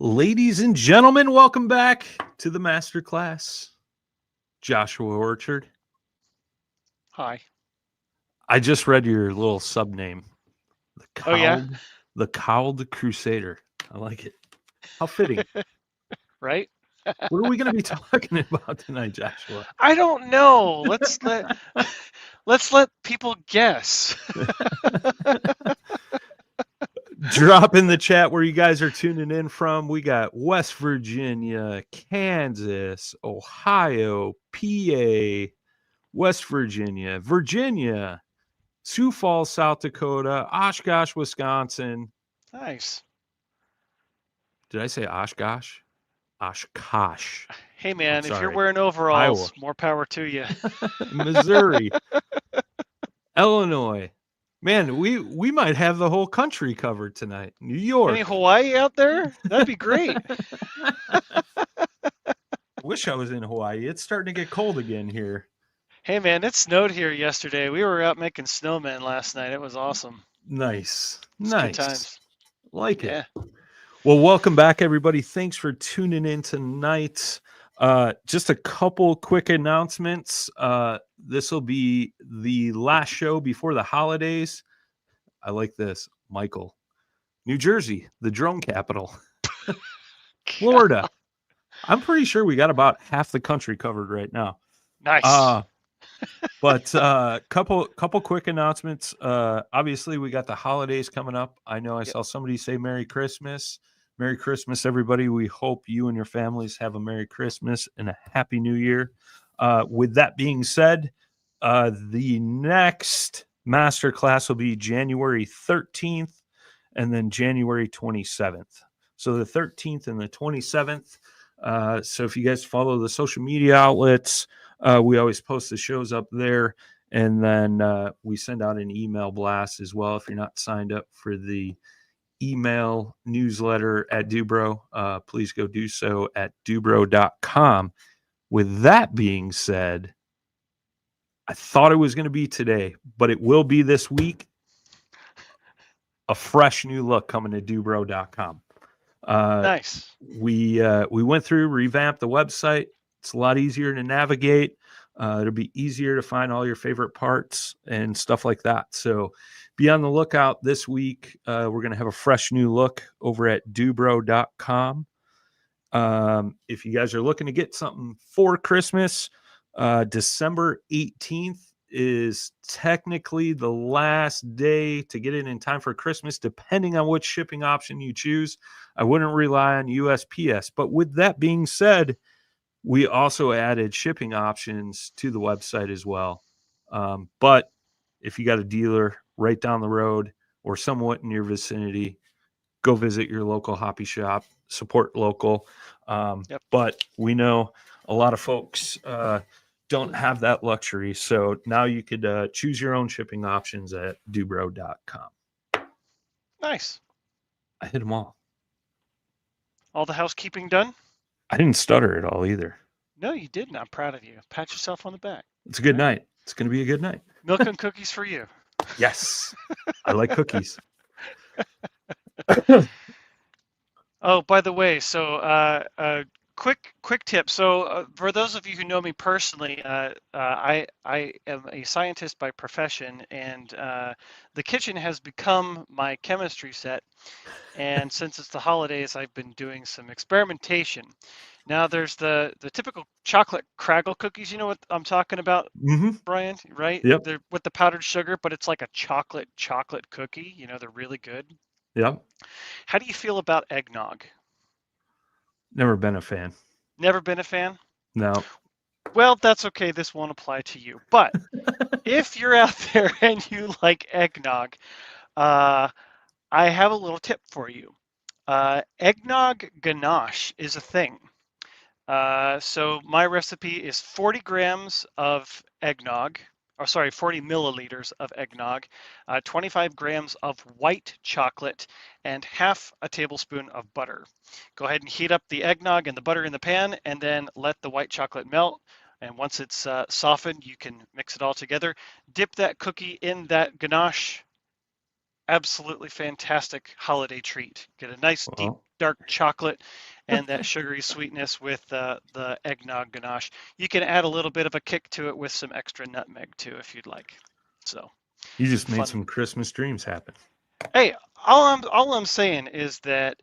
Ladies and gentlemen, welcome back to the MasterClass. Joshua Orchard. Hi. I just read your little sub name. The Cowl, Oh, yeah? The Cowled Crusader. I like it. How fitting. Right? What are we going to be talking about tonight, Joshua? I don't know. Let's let people guess. Drop in the chat where you guys are tuning in from. We got West Virginia, Kansas, Ohio, PA, West Virginia, Virginia, Sioux Falls, South Dakota, Oshkosh, Wisconsin. Nice. Did I say Oshkosh? Oshkosh. Hey, man, if you're sorry. wearing overalls, Iowa. more power to you. Missouri, Illinois. Man, we might have the whole country covered tonight. New York. Any Hawaii out there? That'd be great. Wish I was in Hawaii. It's starting to get cold again here. Hey, man, it snowed here yesterday. We were out making snowmen last night. It was awesome. Nice. It's Nice. good times. Like Yeah. it. Well, welcome back, everybody. Thanks for tuning in tonight. Just a couple quick announcements. This will be the last show before the holidays. I like this. Michael, New Jersey, the drone capital. Florida. I'm pretty sure we got about half the country covered right now. Nice. But couple quick announcements. Obviously, we got the holidays coming up. I know I saw somebody say Merry Christmas. Merry Christmas, everybody. We hope you and your families have a Merry Christmas and a Happy New Year. With that being said, the next masterclass will be January 13th and then January 27th. So the 13th and the 27th. So if you guys follow the social media outlets, we always post the shows up there. And then we send out an email blast as well. If you're not signed up for the email newsletter at Dubro, please go do so at dubro.com. With that being said, I thought it was going to be today, but it will be this week. A fresh new look coming to dubro.com. Nice. We went through, revamped the website. It's a lot easier to navigate. It'll be easier to find all your favorite parts and stuff like that. So be on the lookout this week. We're going to have a fresh new look over at dubro.com. If you guys are looking to get something for Christmas, December 18th is technically the last day to get it in time for Christmas, depending on which shipping option you choose. I wouldn't rely on USPS. But with that being said, we also added shipping options to the website as well. But if you got a dealer right down the road or somewhat in your vicinity, go visit your local hobby shop, support local. But we know a lot of folks don't have that luxury. So now you could choose your own shipping options at dubro.com. Nice. I hit them all. All the housekeeping done? I didn't stutter at all either. No, you didn't. I'm proud of you. Pat yourself on the back. It's a good night. It's going to be a good night. Milk and cookies for you. Yes. I like cookies. Oh, by the way, so quick tip. So for those of you who know me personally, I am a scientist by profession, and the kitchen has become my chemistry set. And since it's the holidays, I've been doing some experimentation. Now there's the typical chocolate Craggle cookies. You know what I'm talking about, Brian? Right? Yep. They're with the powdered sugar, but it's like a chocolate cookie. You know, they're really good. Yep. How do you feel about eggnog? Never been a fan. Never been a fan? No. Well, that's okay. This won't apply to you. But if you're out there and you like eggnog, I have a little tip for you. Eggnog ganache is a thing. So my recipe is 40 grams of eggnog, 40 milliliters of eggnog, 25 grams of white chocolate, and half a tablespoon of butter. Go ahead and heat up the eggnog and the butter in the pan, and then let the white chocolate melt. And once it's softened, you can mix it all together. Dip that cookie in that ganache. Absolutely fantastic holiday treat. Get a nice dark chocolate and that sugary sweetness with the eggnog ganache. You can add a little bit of a kick to it with some extra nutmeg too, if you'd like. So You just made fun. some Christmas dreams happen. Hey, all I'm saying is that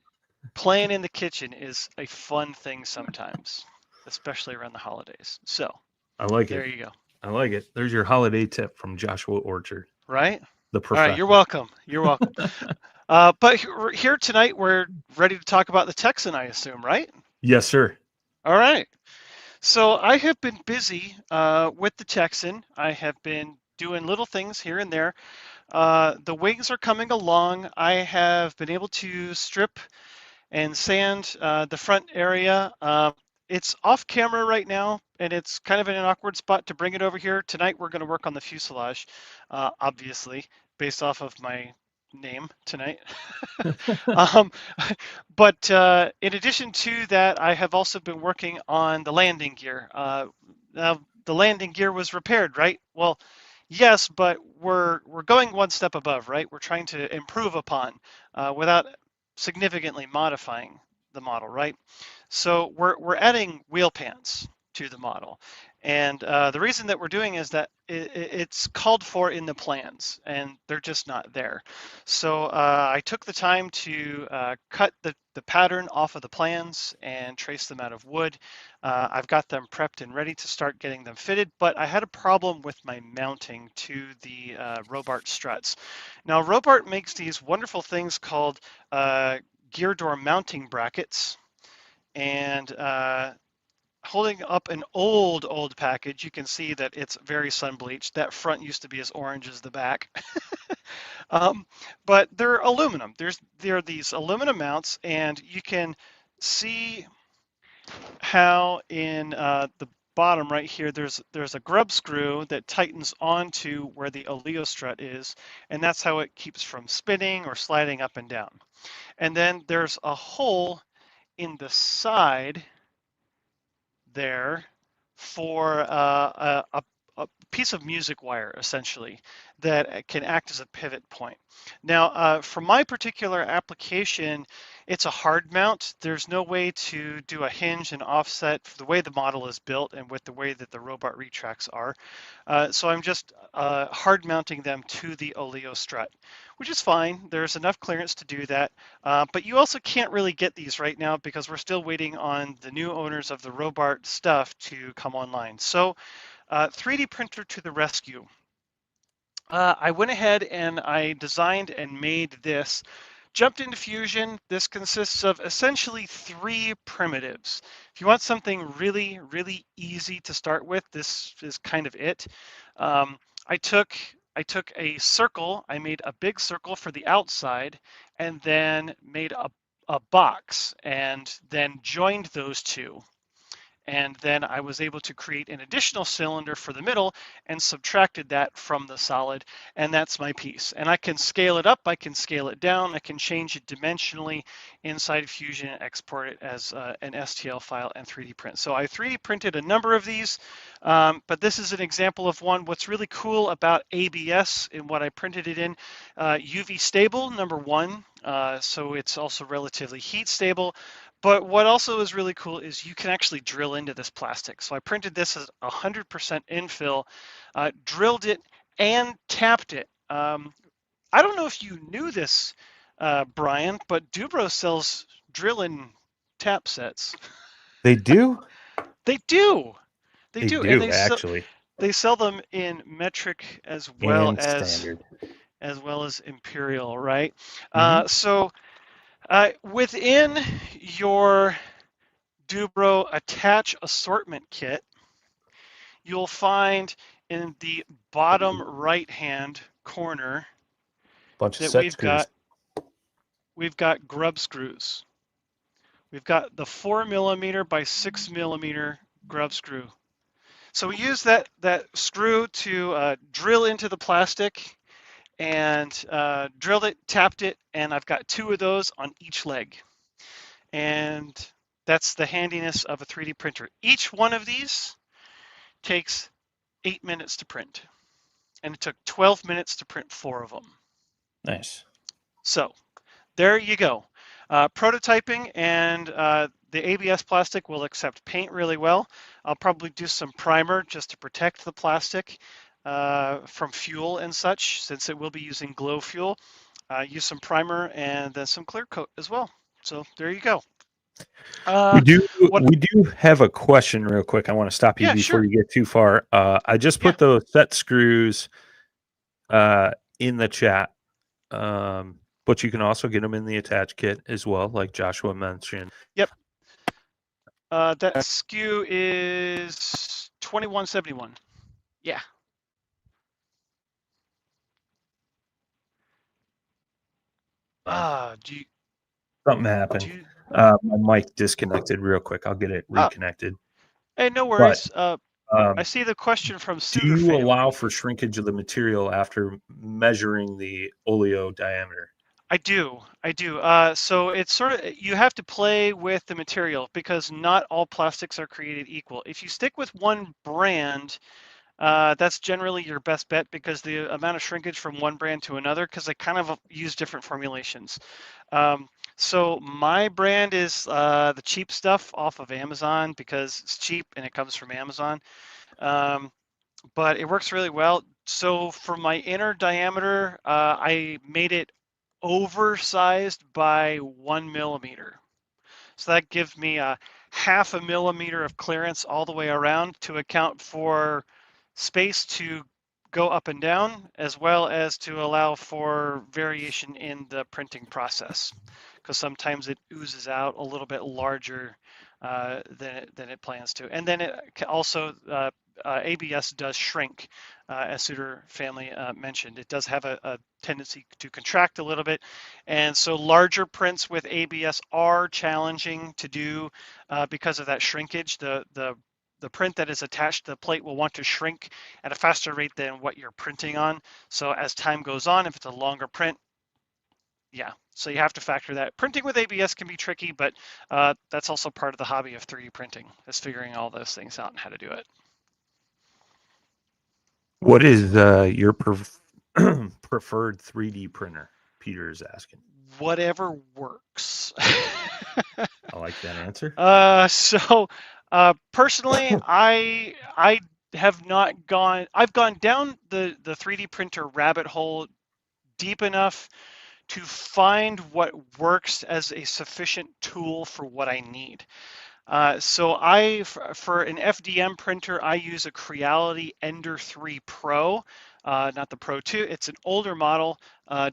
playing in the kitchen is a fun thing sometimes, especially around the holidays. So I like it. there you go. I like it. There's your holiday tip from Joshua Orchard, Right? the All right, you're professor. welcome. You're welcome. But here tonight, we're ready to talk about the Texan, I assume, right? Yes, sir. All right. So I have been busy with the Texan. I have been doing little things here and there. The wings are coming along. I have been able to strip and sand the front area. It's off camera right now, and it's kind of in an awkward spot to bring it over here. Tonight, we're going to work on the fuselage, obviously, based off of my name tonight. um, but in addition to that, I have also been working on the landing gear. Now, the landing gear was repaired, right? Well, yes, but we're going one step above, right? We're trying to improve upon without significantly modifying the model, right? So we're adding wheel pans to the model. And the reason that we're doing is that it's called for in the plans, and they're just not there. So I took the time to cut the pattern off of the plans and trace them out of wood. I've got them prepped and ready to start getting them fitted, but I had a problem with my mounting to the Robart struts. Now, Robart makes these wonderful things called gear door mounting brackets, and holding up an old package, you can see that it's very sun bleached. That front used to be as orange as the back. But they're aluminum. There are these aluminum mounts, and you can see how in the bottom right here, there's a grub screw that tightens onto where the oleo strut is, and that's how it keeps from spinning or sliding up and down. And then there's a hole in the side there for a piece of music wire, essentially, that can act as a pivot point. Now, for my particular application, it's a hard mount. There's no way to do a hinge and offset for the way the model is built and with the way that the Robart retracts are. So I'm just hard mounting them to the oleo strut, which is fine. There's enough clearance to do that. But you also can't really get these right now because we're still waiting on the new owners of the Robart stuff to come online. So 3D printer to the rescue. I went ahead and I designed and made this. Jumped into Fusion. This consists of essentially 3 primitives. If you want something really, really easy to start with, this is kind of it. I took a circle. I made a big circle for the outside, and then made a box, and then joined those two. And then I was able to create an additional cylinder for the middle and subtracted that from the solid, and that's my piece. And I can scale it up, I can scale it down, I can change it dimensionally inside Fusion and export it as an STL file and 3D print. So I 3D printed a number of these, but this is an example of one. What's really cool about ABS and what I printed it in, UV stable, number 1, so it's also relatively heat stable. But what also is really cool is you can actually drill into this plastic. So I printed this as 100% infill, drilled it and tapped it. I don't know if you knew this, Brian, but Dubro sells drill and tap sets. They do? They do. They They do. And do, actually. they sell them in metric as well And standard. as imperial, right? Mhm. So within your Dubro attach assortment kit, you'll find in the bottom right hand corner Bunch of that set screws. we've got grub screws. We've got the 4mm by 6mm grub screw. So we use that screw to drill into the plastic, and drilled it, tapped it, and I've got 2 of those on each leg. And that's the handiness of a 3D printer. Each one of these takes 8 minutes to print, and it took 12 minutes to print 4 of them. Nice. So there you go. Prototyping, and the ABS plastic will accept paint really well. I'll probably do some primer just to protect the plastic from fuel and such, since it will be using glow fuel. Use some primer and then some clear coat as well. So there you go. We do What? we do have a question real quick. I want to stop you Yeah, before sure. you get too far. I just Yeah. put those set screws in the chat. But you can also get them in the attached kit as well, like Joshua mentioned. Yep. That SKU is 2171. Yeah. Do you Something do happened. you? My mic disconnected real quick. I'll get it Oh, reconnected. hey, no But worries. I um, see the question from do Suitor you allow Family. for shrinkage of the material after measuring the oleo diameter? I do. I do. So it's sort of, you have to play with the material because not all plastics are created equal. If you stick with one brand, that's generally your best bet because the amount of shrinkage from one brand to another, because they kind of use different formulations. So my brand is the cheap stuff off of Amazon because it's cheap and it comes from Amazon. But it works really well. So for my inner diameter, I made it oversized by 1 millimeter. So that gives me a half a millimeter of clearance all the way around to account for space to go up and down, as well as to allow for variation in the printing process. Because sometimes it oozes out a little bit larger than it plans to. And then it also, ABS does shrink, as Suitor Family mentioned. It does have a tendency to contract a little bit. And so larger prints with ABS are challenging to do because of that shrinkage. The print that is attached to the plate will want to shrink at a faster rate than what you're printing on. So as time goes on, if it's a longer print, yeah, so you have to factor that. Printing with ABS can be tricky, but that's also part of the hobby of 3D printing, is figuring all those things out and how to do it. What is your preferred 3D printer? Peter is asking. Whatever works. I like that answer. Personally, I have not gone. I've gone down the 3D printer rabbit hole deep enough to find what works as a sufficient tool for what I need. For an FDM printer, I use a Creality Ender 3 Pro, not the Pro 2. It's an older model,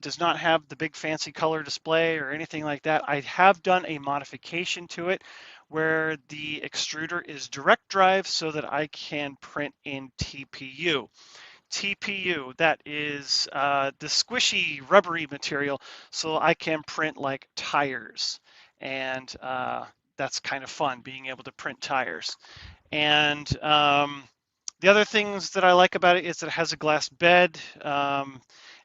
does not have the big fancy color display or anything like that. I have done a modification to it where the extruder is direct drive so that I can print in TPU. TPU, that is the squishy rubbery material, so I can print like tires. And that's kind of fun, being able to print tires. And the other things that I like about it is that it has a glass bed,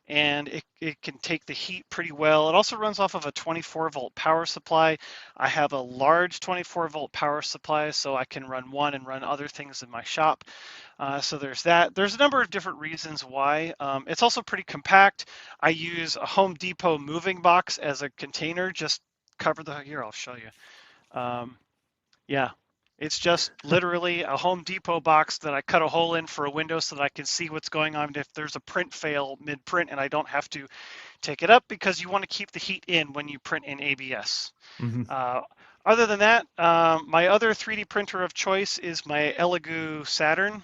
and it can take the heat pretty well. It also runs off of a 24-volt power supply. I have a large 24-volt power supply, so I can run one and run other things in my shop. So there's that. There's a number of different reasons why. It's also pretty compact. I use a Home Depot moving box as a container, just cover the, here, I'll show you. Yeah, it's just literally a Home Depot box that I cut a hole in for a window so that I can see what's going on if there's a print fail mid-print and I don't have to take it up, because you want to keep the heat in when you print in ABS. Mm-hmm. Other than that, my other 3D printer of choice is my Elegoo Saturn.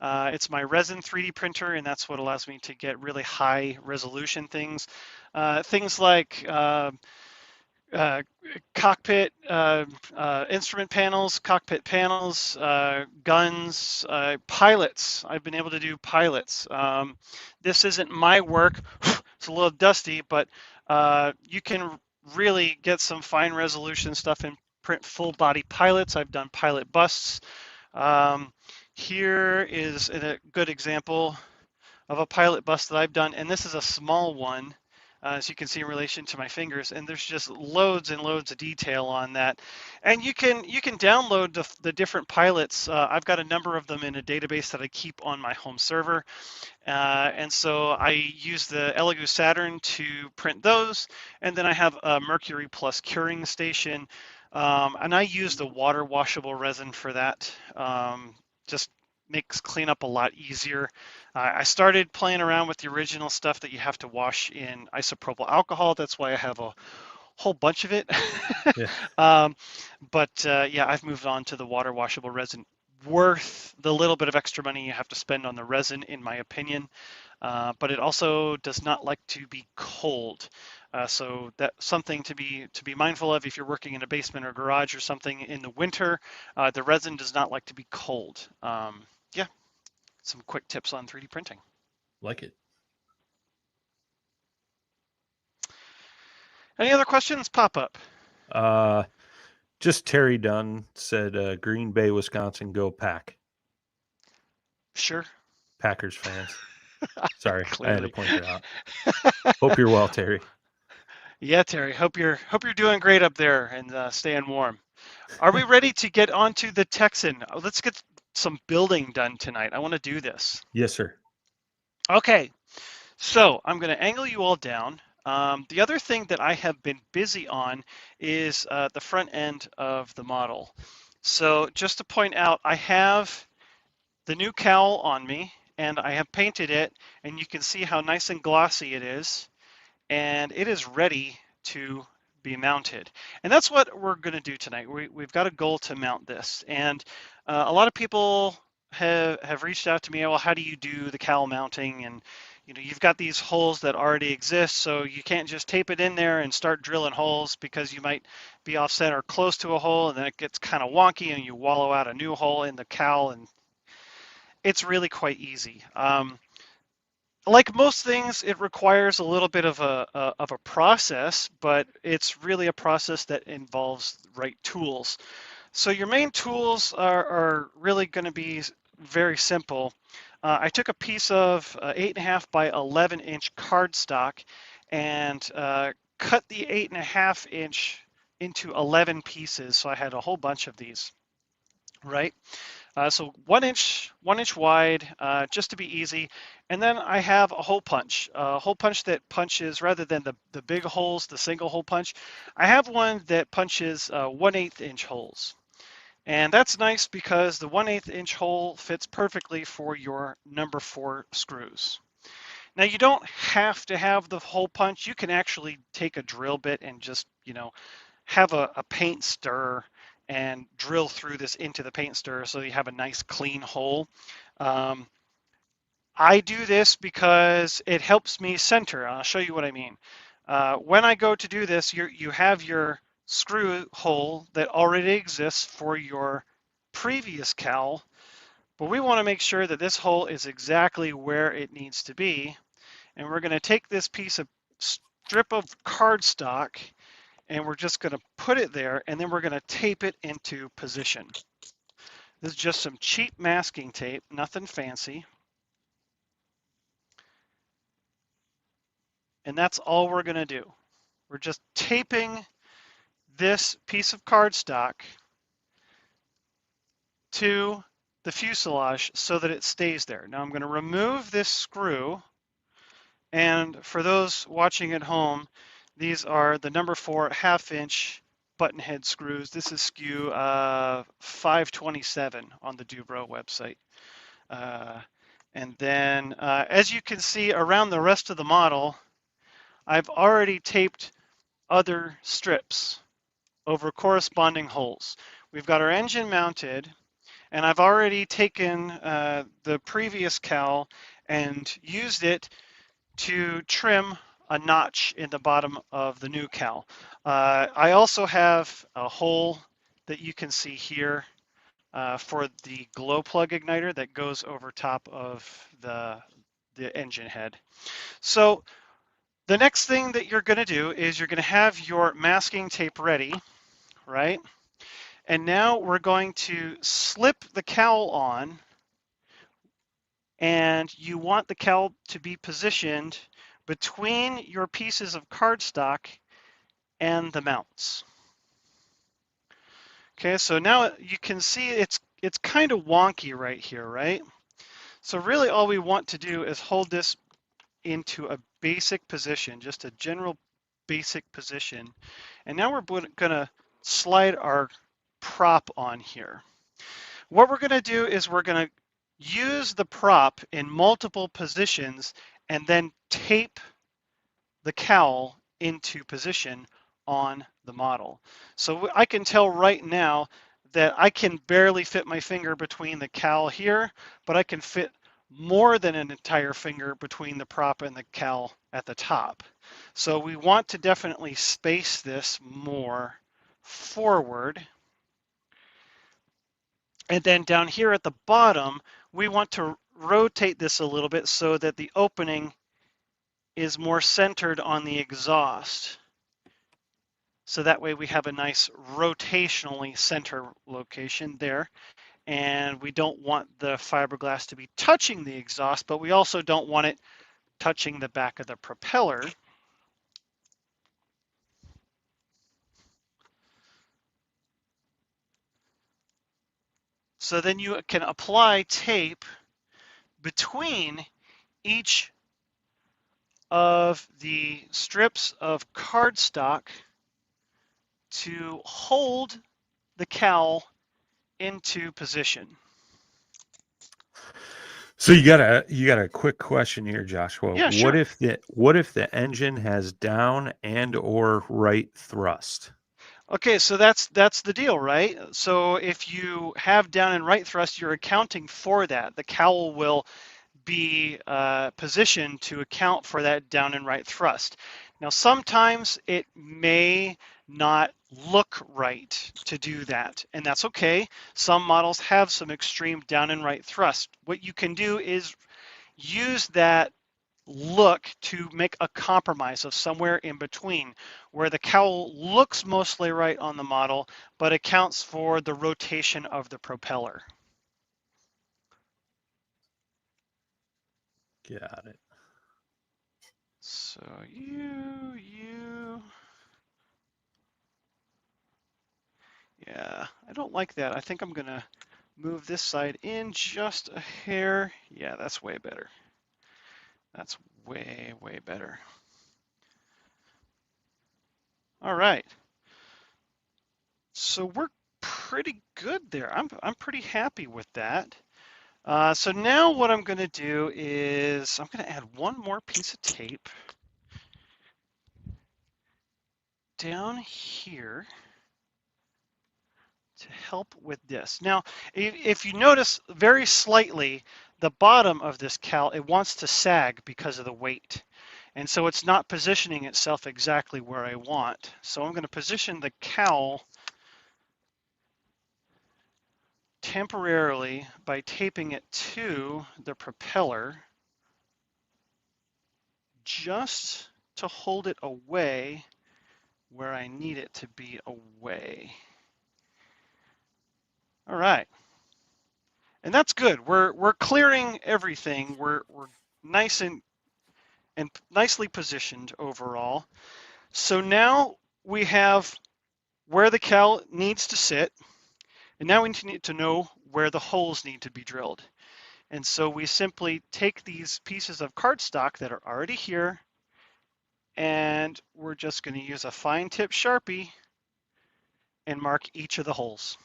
It's my resin 3D printer, and that's what allows me to get really high resolution things. Things like cockpit instrument panels, cockpit panels, guns, pilots. I've been able to do pilots. This isn't my work. It's a little dusty, but you can really get some fine resolution stuff and print full body pilots. I've done pilot busts. Here is a good example of a pilot bust that I've done, and this is a small one. as you can see in relation to my fingers, and there's just loads and loads of detail on that. And you can download the different pilots. I've got a number of them in a database that I keep on my home server, and so I use the Elegoo Saturn to print those, and then I have a Mercury Plus curing station, and I use the water washable resin for that. Just makes cleanup a lot easier. I started playing around with the original stuff that you have to wash in isopropyl alcohol. That's why I have a whole bunch of it. Yeah. Yeah, I've moved on to the water washable resin. Worth the little bit of extra money you have to spend on the resin, in my opinion. But it also does not like to be cold. So that's something to be mindful of if you're working in a basement or garage or something in the winter. The resin does not like to be cold. Yeah, some quick tips on 3D printing. Like it. Any other questions pop up? Just Terry Dunn said, Green Bay, Wisconsin, go Pack. Sure. Packers fans. Sorry, I had to Clearly. point that out. Hope you're well, Terry. Yeah, Terry. Hope you're doing great up there and staying warm. Are we ready to get onto the Texan? Let's get some building done tonight. I want to do this. Yes, sir. Okay, so I'm going to angle you all down. The other thing that I have been busy on is the front end of the model. So just to point out, I have the new cowl on me, and I have painted it, and you can see how nice and glossy it is, and it is ready to be mounted. And that's what we're going to do tonight. We've got a goal to mount this, and a lot of people have reached out to me. Well, how do you do the cowl mounting? And you've got these holes that already exist, so you can't just tape it in there and start drilling holes, because you might be offset or close to a hole, and then it gets kind of wonky, and you wallow out a new hole in the cowl. And it's really quite easy. Like most things, it requires a little bit of a process, but it's really a process that involves the right tools. So your main tools are really going to be very simple. I took a piece of 8.5 by 11 inch cardstock and cut the 8.5 inch into 11 pieces. So I had a whole bunch of these, right? So 1 inch wide, just to be easy. And then I have a hole punch that punches, rather than the big holes, the single hole punch, I have one that punches 1/8 inch holes. And that's nice because the 1/8 inch hole fits perfectly for your number 4 screws. Now you don't have to have the hole punch. You can actually take a drill bit and just, have a paint stir and drill through this into the paint stir so you have a nice clean hole. I do this because it helps me center. I'll show you what I mean. When I go to do this, you have your screw hole that already exists for your previous cowl, but we want to make sure that this hole is exactly where it needs to be. And we're going to take this piece of strip of cardstock, and we're just going to put it there, and then we're going to tape it into position. This is just some cheap masking tape, nothing fancy. And that's all we're going to do. We're just taping this piece of cardstock to the fuselage so that it stays there. Now I'm going to remove this screw, and for those watching at home, these are the number 4 1/2 inch button head screws. This is SKU 527 on the Dubro website. And then as you can see around the rest of the model, I've already taped other strips over corresponding holes. We've got our engine mounted, and I've already taken the previous cowl and used it to trim a notch in the bottom of the new cowl. I also have a hole that you can see here for the glow plug igniter that goes over top of the engine head. So the next thing that you're going to do is you're going to have your masking tape ready, right? And now we're going to slip the cowl on, and you want the cowl to be positioned between your pieces of cardstock and the mounts. Okay, so now you can see it's kind of wonky right here, right? So really all we want to do is hold this into a basic position, just a general basic position. And now we're going to slide our prop on here. What we're going to do is we're going to use the prop in multiple positions and then tape the cowl into position on the model. So I can tell right now that I can barely fit my finger between the cowl here, but I can fit more than an entire finger between the prop and the cowl at the top. So we want to definitely space this more forward. And then down here at the bottom, we want to rotate this a little bit so that the opening is more centered on the exhaust. So that way we have a nice rotationally center location there. And we don't want the fiberglass to be touching the exhaust, but we also don't want it touching the back of the propeller. So then you can apply tape between each of the strips of cardstock to hold the cowl into position. So you got a quick question here, Joshua. Yeah, sure. What if the engine has down and or right thrust? Okay, so that's the deal, right? So if you have down and right thrust, you're accounting for that. The cowl will be positioned to account for that down and right thrust. Now, sometimes it may not look right to do that, and that's okay. Some models have some extreme down and right thrust. What you can do is use that look to make a compromise of somewhere in between, where the cowl looks mostly right on the model, but accounts for the rotation of the propeller. Got it. So yeah, I don't like that. I think I'm gonna move this side in just a hair. Yeah, that's way better. That's way, way better. All right. So we're pretty good there. I'm pretty happy with that. So now what I'm going to do is I'm going to add one more piece of tape down here to help with this. Now, if you notice very slightly, the bottom of this cowl, it wants to sag because of the weight. And so it's not positioning itself exactly where I want. So I'm going to position the cowl temporarily by taping it to the propeller just to hold it away where I need it to be away. All right. And that's good. We're clearing everything. We're nice and nicely positioned overall. So now we have where the cowl needs to sit, and now we need to know where the holes need to be drilled. And so we simply take these pieces of cardstock that are already here, and we're just going to use a fine tip Sharpie and mark each of the holes.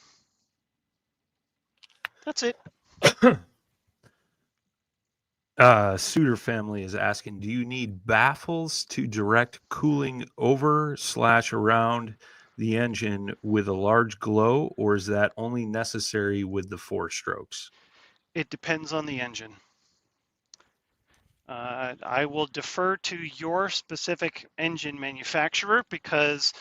That's it. Suitor family is asking, do you need baffles to direct cooling over/around the engine with a large glow, or is that only necessary with the 4 strokes? It depends on the engine. I will defer to your specific engine manufacturer because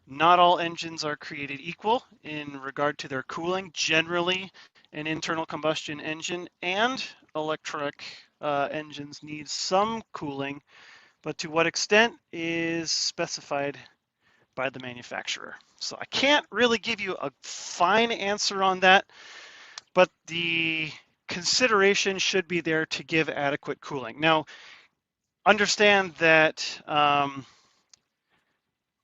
not all engines are created equal in regard to their cooling. Generally, an internal combustion engine and electric engines need some cooling, but to what extent is specified by the manufacturer. So I can't really give you a fine answer on that, but the consideration should be there to give adequate cooling. Now, understand that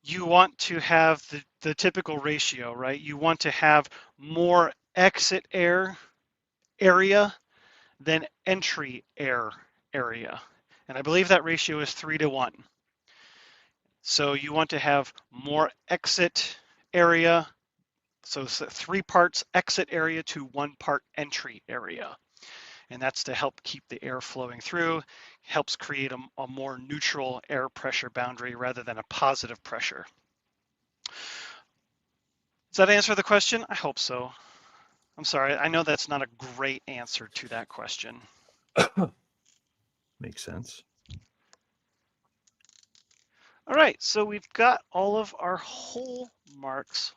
you want to have the typical ratio, right? You want to have more exit air area than entry air area. And I believe that ratio is 3-to-1. So you want to have more exit area. So it's 3 parts exit area to 1 part entry area. And that's to help keep the air flowing through, helps create a more neutral air pressure boundary rather than a positive pressure. Does that answer the question? I hope so. I'm sorry, I know that's not a great answer to that question. Makes sense. All right, so we've got all of our hole marks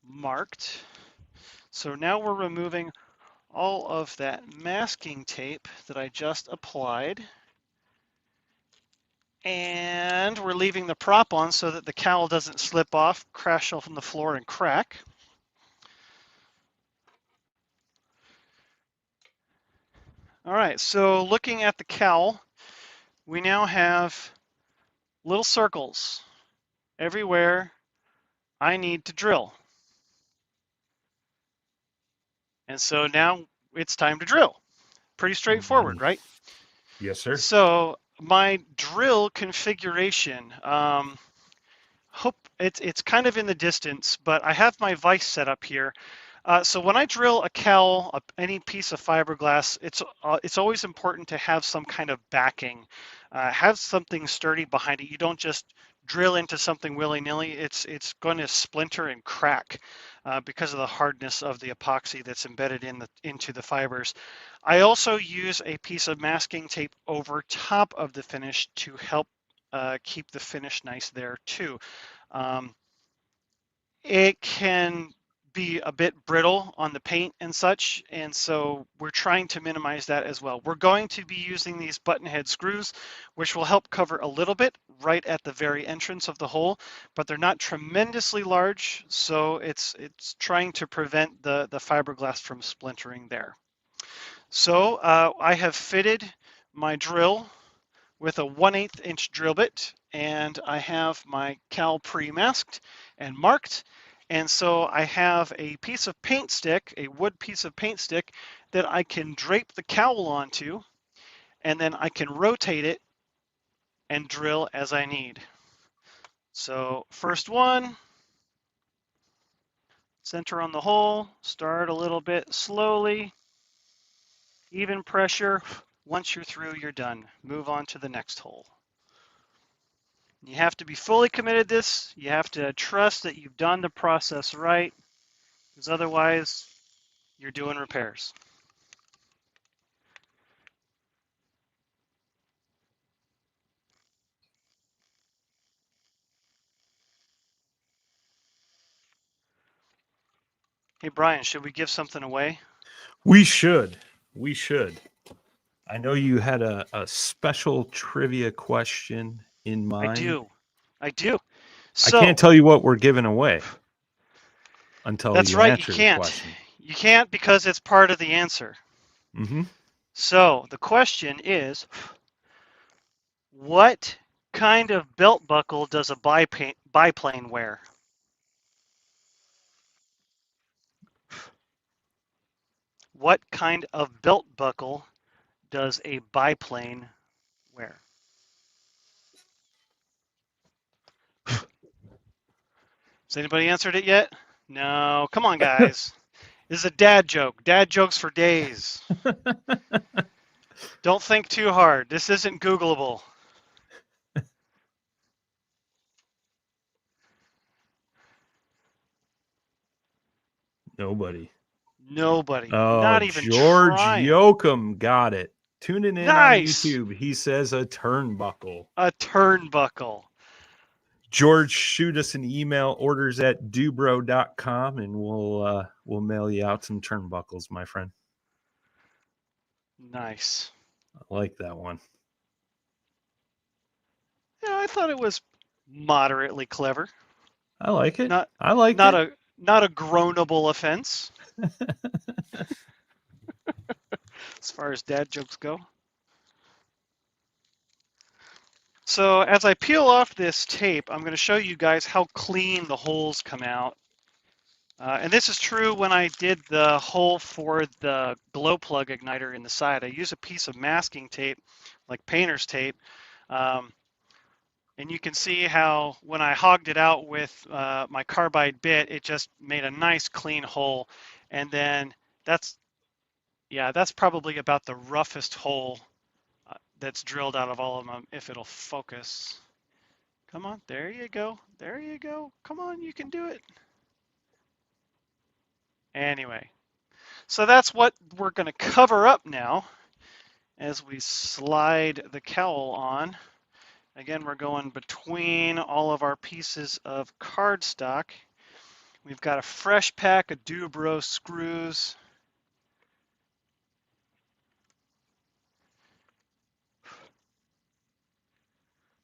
marked. So now we're removing all of that masking tape that I just applied. And we're leaving the prop on so that the cowl doesn't slip off, crash off on the floor, and crack. All right, so looking at the cowl, we now have little circles everywhere I need to drill. And so now it's time to drill. Pretty straightforward, right? Yes, sir. So my drill configuration, hope it's kind of in the distance, but I have my vise set up here. So when I drill a cowl, any piece of fiberglass, it's always important to have some kind of backing, have something sturdy behind it. You don't just drill into something willy-nilly. It's going to splinter and crack because of the hardness of the epoxy that's embedded into the fibers. I also use a piece of masking tape over top of the finish to help keep the finish nice there too. It can be a bit brittle on the paint and such, and so we're trying to minimize that as well. We're going to be using these button head screws, which will help cover a little bit right at the very entrance of the hole, but they're not tremendously large, so it's trying to prevent the fiberglass from splintering there. So I have fitted my drill with a 1/8 inch drill bit, and I have my cowl pre-masked and marked. And so I have a piece of paint stick, a wood piece of paint stick that I can drape the cowl onto, and then I can rotate it and drill as I need. So first one, center on the hole, start a little bit slowly, even pressure. Once you're through, you're done. Move on to the next hole. You have to be fully committed to this. You have to trust that you've done the process right, because otherwise you're doing repairs. Hey, Brian, should we give something away? We should. We should. I know you had a special trivia question in mind. I do. So, I can't tell you what we're giving away until that's you right, answer you can't. the question. You can't because it's part of the answer. Mm-hmm. So the question is, what kind of belt buckle does a biplane wear? What kind of belt buckle does a biplane wear? Has anybody answered it yet? No, come on, guys. This is a dad joke. Dad jokes for days. Don't think too hard. This isn't Googleable. Nobody. Oh, not even George trying. Yoakum got it. Tuning in nice. on YouTube. He says a turnbuckle. A turnbuckle. George, shoot us an email, orders@dubro.com, and we'll mail you out some turnbuckles, my friend. Nice. I like that one. Yeah, I thought it was moderately clever. I like it. Not a groanable offense. As far as dad jokes go. So as I peel off this tape, I'm going to show you guys how clean the holes come out. And this is true when I did the hole for the glow plug igniter in the side. I use a piece of masking tape, like painter's tape. And you can see how when I hogged it out with my carbide bit, it just made a nice clean hole. And then that's probably about the roughest hole that's drilled out of all of them, if it'll focus. Come on, there you go. There you go. Come on, you can do it. Anyway, so that's what we're going to cover up now as we slide the cowl on. Again, we're going between all of our pieces of cardstock. We've got a fresh pack of Dubro screws.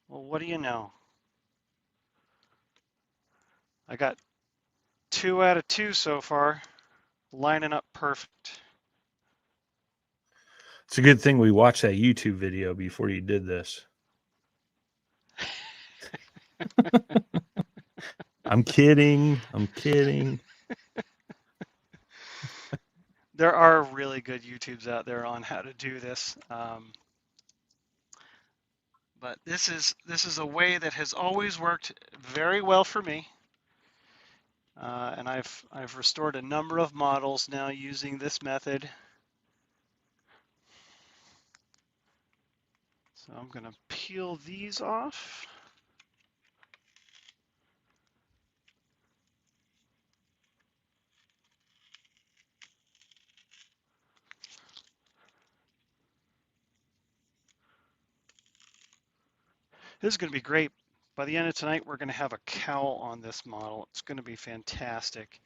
Well, what do you know? I got 2 out of 2 so far, lining up perfect. It's a good thing we watched that YouTube video before you did this. I'm kidding. I'm kidding. There are really good YouTubes out there on how to do this. But this is a way that has always worked very well for me. And I've restored a number of models now using this method. So I'm going to peel these off. This is going to be great. By the end of tonight, we're going to have a cowl on this model. It's going to be fantastic.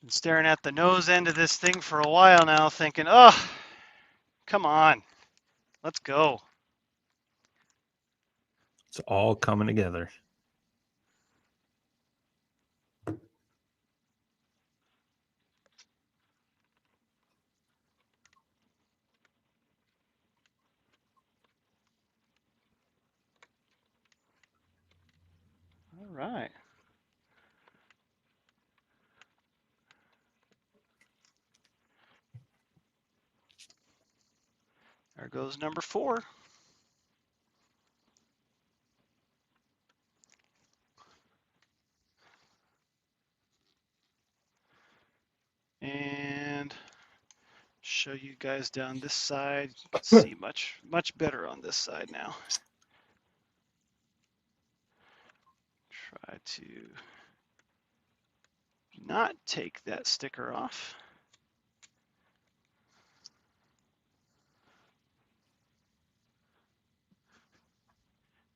Been staring at the nose end of this thing for a while now, thinking, oh, come on, let's go. It's all coming together. All right. There goes number 4. And show you guys down this side. You can see much better on this side now. Try to not take that sticker off.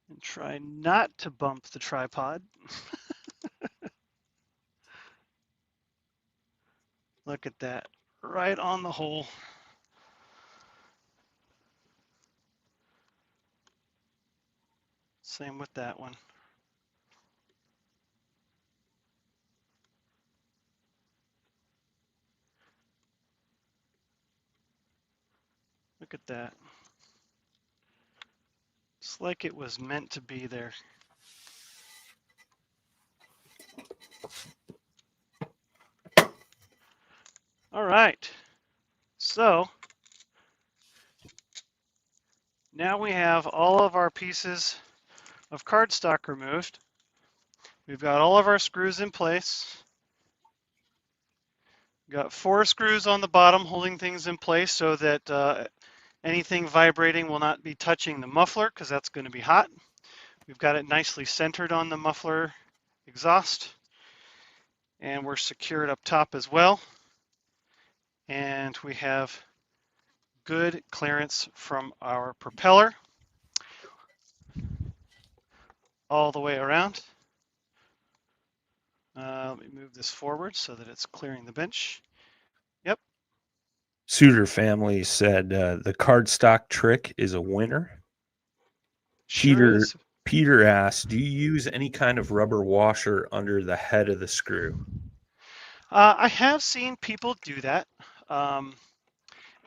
And try not to bump the tripod. Look at that, right on the hole. Same with that one. Look at that. It's like it was meant to be there. All right, so now we have all of our pieces of cardstock removed. We've got all of our screws in place. We've got 4 screws on the bottom holding things in place so that anything vibrating will not be touching the muffler because that's going to be hot. We've got it nicely centered on the muffler exhaust, and we're secured up top as well. And we have good clearance from our propeller all the way around. Let me move this forward so that it's clearing the bench. Yep. Suitor family said the cardstock trick is a winner. Sure is. Peter asked, do you use any kind of rubber washer under the head of the screw? I have seen people do that.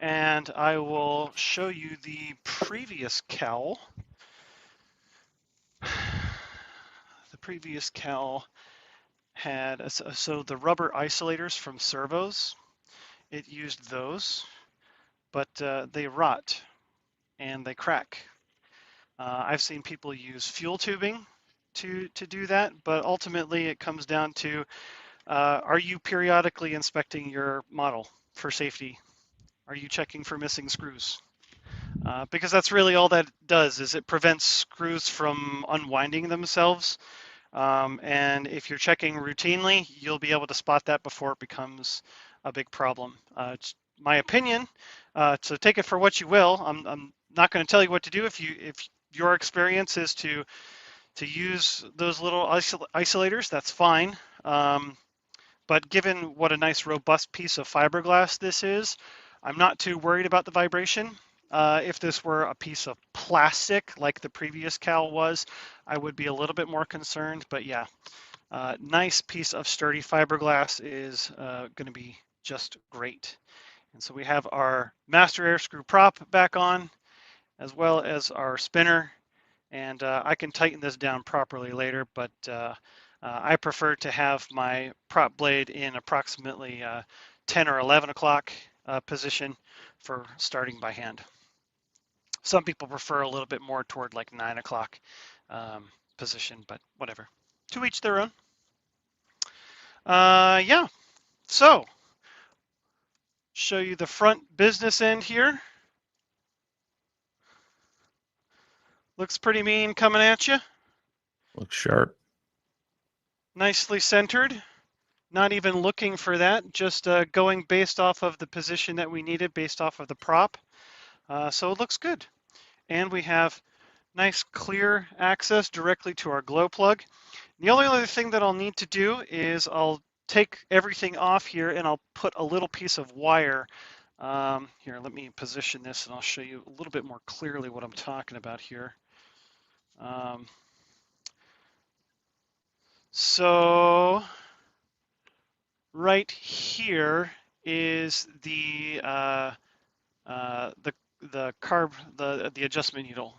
And I will show you the previous cowl. The previous Cowl had, so the rubber isolators from servos, it used those, but they rot and they crack. I've seen people use fuel tubing to do that, but ultimately it comes down to, are you periodically inspecting your model for safety? Are you checking for missing screws? Because that's really all that does, is it prevents screws from unwinding themselves. And if you're checking routinely, you'll be able to spot that before it becomes a big problem. It's my opinion, so take it for what you will. I'm not going to tell you what to do. If your experience is to use those little isolators, that's fine. But given what a nice robust piece of fiberglass this is, I'm not too worried about the vibration. If this were a piece of plastic like the previous Cowl was, I would be a little bit more concerned. But yeah, nice piece of sturdy fiberglass is going to be just great. And so we have our master air screw prop back on, as well as our spinner. And I can tighten this down properly later, but I prefer to have my prop blade in approximately 10 or 11 o'clock position for starting by hand. Some people prefer a little bit more toward like 9 o'clock position, but whatever. To each their own. Yeah, so show you the front business end here. Looks pretty mean coming at you. Looks sharp. Nicely centered. Not even looking for that, just going based off of the position that we needed, based off of the prop. So it looks good. And we have nice clear access directly to our glow plug. The only other thing that I'll need to do is I'll take everything off here and I'll put a little piece of wire. Here, let me position this and I'll show you a little bit more clearly what I'm talking about here. So right here is the adjustment needle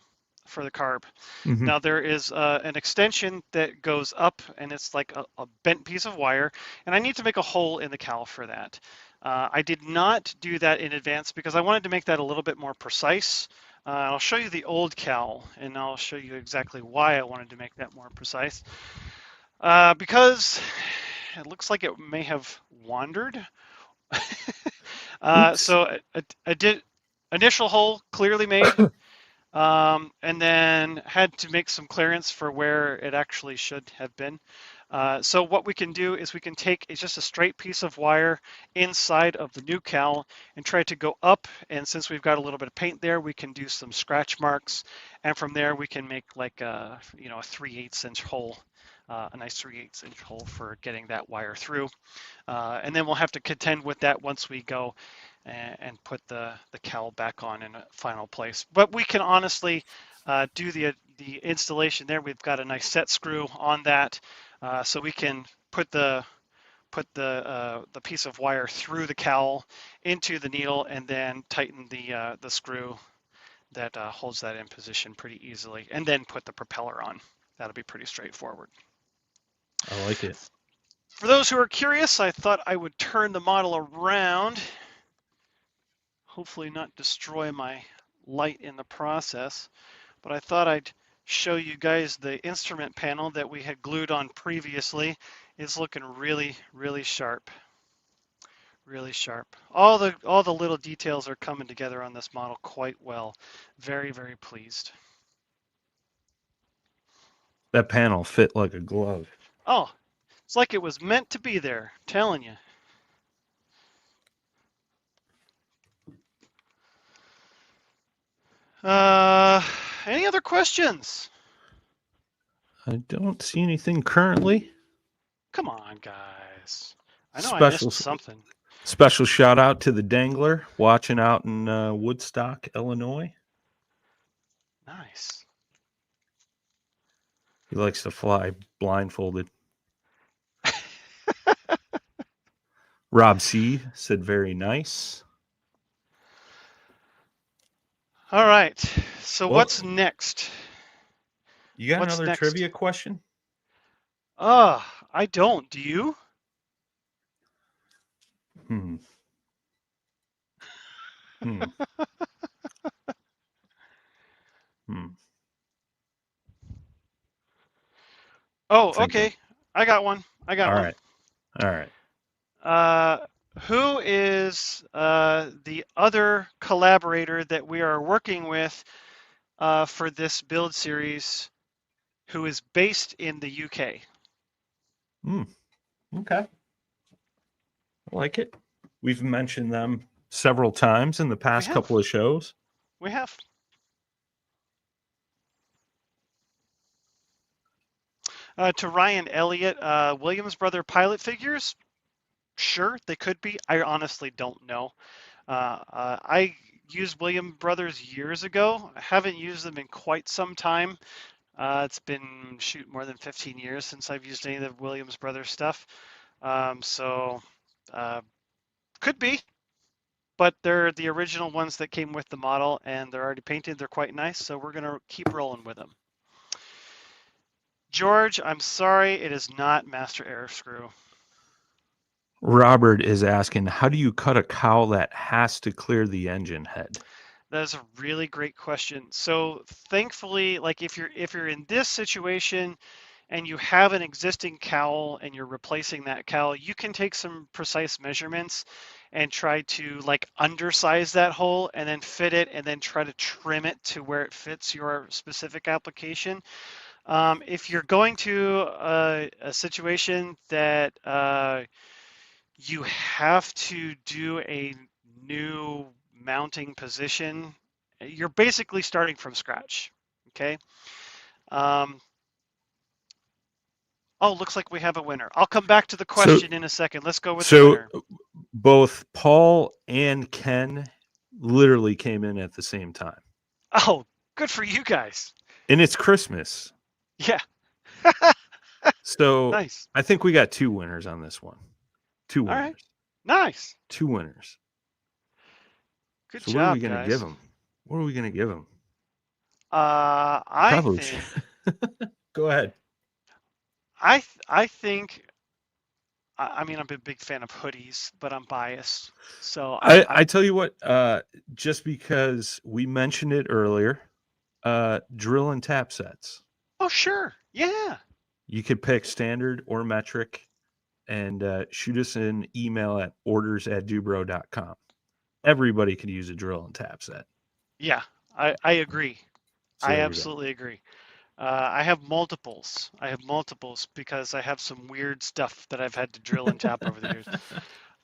for the carb. Mm-hmm. Now there is an extension that goes up and it's like a bent piece of wire, and I need to make a hole in the cowl for that. I did not do that in advance because I wanted to make that a little bit more precise. I'll show you the old cowl and I'll show you exactly why I wanted to make that more precise. Because it looks like it may have wandered. So I did initial hole clearly made, and then had to make some clearance for where it actually should have been. So what we can do is we can take just a straight piece of wire inside of the new cowl and try to go up. And since we've got a little bit of paint there, we can do some scratch marks. And from there, we can make like a 3/8 inch hole, a nice 3/8 inch hole for getting that wire through. And then we'll have to contend with that once we go and put the cowl back on in a final place. But we can honestly do the installation there. We've got a nice set screw on that. So we can put the piece of wire through the cowl into the needle and then tighten the screw that holds that in position pretty easily, and then put the propeller on. That'll be pretty straightforward. I like it. For those who are curious, I thought I would turn the model around. Hopefully not destroy my light in the process, but I thought I'd show you guys the instrument panel that we had glued on previously. It's looking really, really sharp. Really sharp. All the little details are coming together on this model quite well. Very, very pleased. That panel fit like a glove. Oh, it's like it was meant to be there, I'm telling you. Any other questions? I don't see anything currently. Come on, guys. I know I missed something. Special shout out to the Dangler watching out in Woodstock, Illinois. Nice. He likes to fly blindfolded. Rob C. said very nice. All right. So what's next? You got another trivia question? I don't. Do you? Hmm. Hmm. Hmm. Oh, Thinking. okay. I got one. I got All one. right. All right. Uh, who is the other collaborator that we are working with for this build series who is based in the UK? Hmm. Okay. I like it. We've mentioned them several times in the We past have. couple of shows. We have. To Ryan Elliott, Williams Brother pilot figures? Sure, they could be. I honestly don't know. I used Williams Brothers years ago. I haven't used them in quite some time. It's been, shoot, more than 15 years since I've used any of the Williams Brothers stuff. So uh, could be, but they're the original ones that came with the model and they're already painted. They're quite nice, so we're going to keep rolling with them. George, I'm sorry, it is not Master Air Screw. Robert is asking, how do you cut a cowl that has to clear the engine head? That is a really great question. So thankfully, like if you're in this situation and you have an existing cowl and you're replacing that cowl, you can take some precise measurements and try to like undersize that hole and then fit it and then try to trim it to where it fits your specific application. If you're going to a situation that you have to do a new mounting position, you're basically starting from scratch. Okay. Um, oh, looks like we have a winner. I'll come back to the So, question in a second. Let's go with the so winner. both Paul and Ken literally came in at the same time. Oh, good for you guys. And it's Christmas. Yeah. So Nice. I think we got two winners on this one. Two All right. winners. Nice. Two winners. Good So what are we job, going to give guys. them? What are we going to give them? I Probably. think Go ahead. I think I mean I'm a big fan of hoodies, but I'm biased. So I tell you what, just because we mentioned it earlier, drill and tap sets. oh sure. Yeah. You could pick standard or metric and shoot us an email at orders@dubro.com. Everybody could use a drill and tap set. Yeah. I agree. So I there you go. absolutely agree. I have multiples. I have multiples because I have some weird stuff that I've had to drill and tap over the years.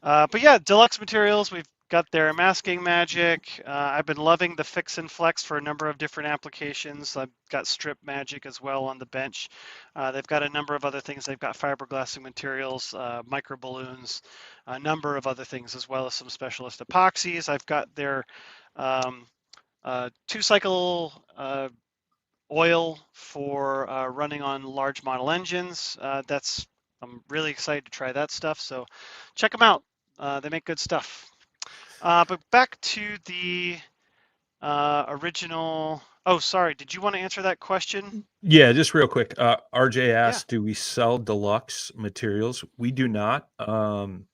But yeah, deluxe materials. We've got their masking magic. I've been loving the fix and flex for a number of different applications. I've got strip magic as well on the bench. They've got a number of other things. They've got fiberglassing materials, micro balloons, a number of other things, as well as some specialist epoxies. I've got their um, two-cycle oil for running on large model engines. I'm really excited to try that stuff. So check them out. They make good stuff. But back to the original. Oh, sorry. Did you want to answer that question? Yeah, just real quick. RJ Yeah. asked, do we sell deluxe materials? We do not.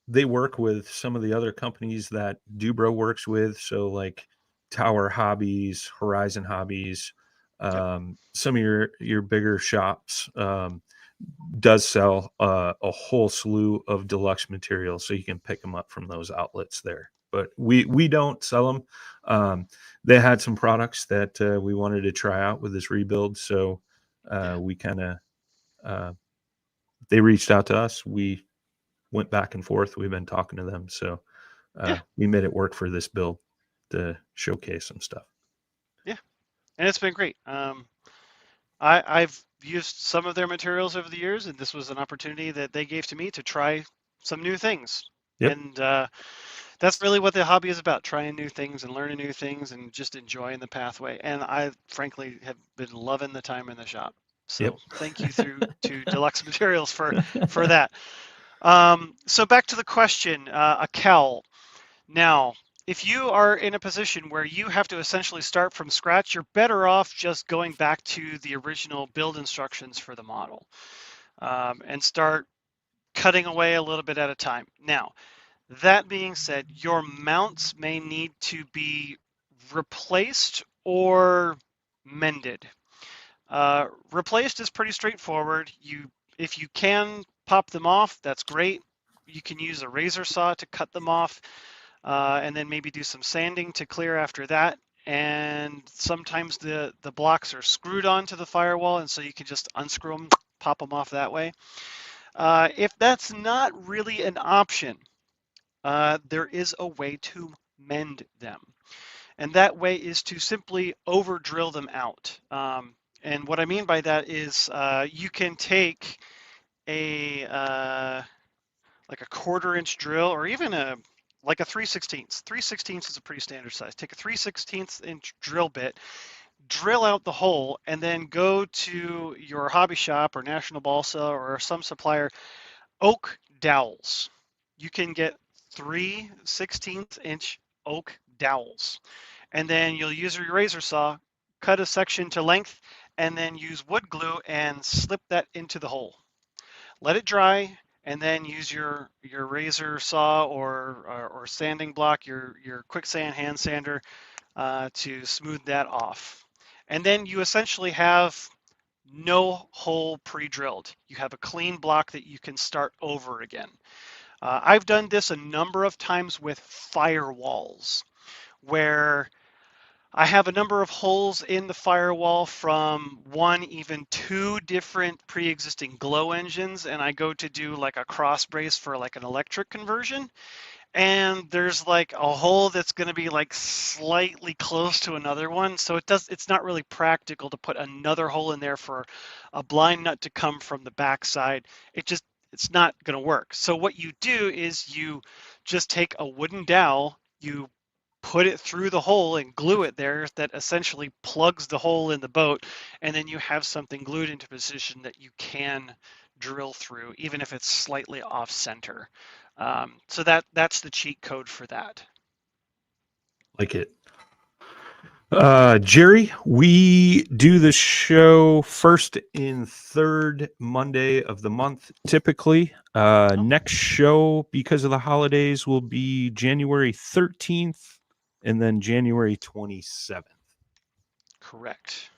They work with some of the other companies that Dubro works with. So like Tower Hobbies, Horizon Hobbies, Yep. some of your bigger shops does sell a whole slew of deluxe materials. So you can pick them up from those outlets there. But we don't sell them. They had some products that we wanted to try out with this rebuild. So Yeah. we kind of they reached out to us. We went back and forth. We've been talking to them, so Yeah. we made it work for this build to showcase some stuff. Yeah. And it's been great. I've used some of their materials over the years, and this was an opportunity that they gave to me to try some new things. Yep. And that's really what the hobby is about, trying new things and learning new things and just enjoying the pathway. And I frankly have been loving the time in the shop. So Yep. thank you to Deluxe Materials for that. So back to the question, a cowl. Now, if you are in a position where you have to essentially start from scratch, you're better off just going back to the original build instructions for the model. and start cutting away a little bit at a time. Now, that being said, your mounts may need to be replaced or mended. Replaced is pretty straightforward. If you can pop them off, that's great. You can use a razor saw to cut them off, and then maybe do some sanding to clear after that. And sometimes the blocks are screwed onto the firewall, and so you can just unscrew them, pop them off that way. If that's not really an option, there is a way to mend them. And that way is to simply over drill them out. And what I mean by that is you can take a like a 1/4 inch drill, or even like a 3/16. 3/16 is a pretty standard size. Take a 3/16 inch drill bit, drill out the hole, and then go to your hobby shop or National Balsa or some supplier, oak dowels. You can get 3/16 inch oak dowels. And then you'll use your razor saw, cut a section to length, and then use wood glue and slip that into the hole. Let it dry, and then use your razor saw or sanding block, your quicksand hand sander, to smooth that off. And then you essentially have no hole pre-drilled. You have a clean block that you can start over again. I've done this a number of times with firewalls, where I have a number of holes in the firewall from 1, even 2 different pre-existing glow engines, and I go to do like a cross brace for like an electric conversion, and there's like a hole that's going to be like slightly close to another one, so it's not really practical to put another hole in there for a blind nut to come from the backside. It's not going to work. So what you do is you just take a wooden dowel, you put it through the hole and glue it there, that essentially plugs the hole in the boat, and then you have something glued into position that you can drill through, even if it's slightly off center. So that's the cheat code for that. Like it. Jerry, we do the show first and third Monday of the month, typically. Next show, because of the holidays, will be January 13th and then January 27th. Correct.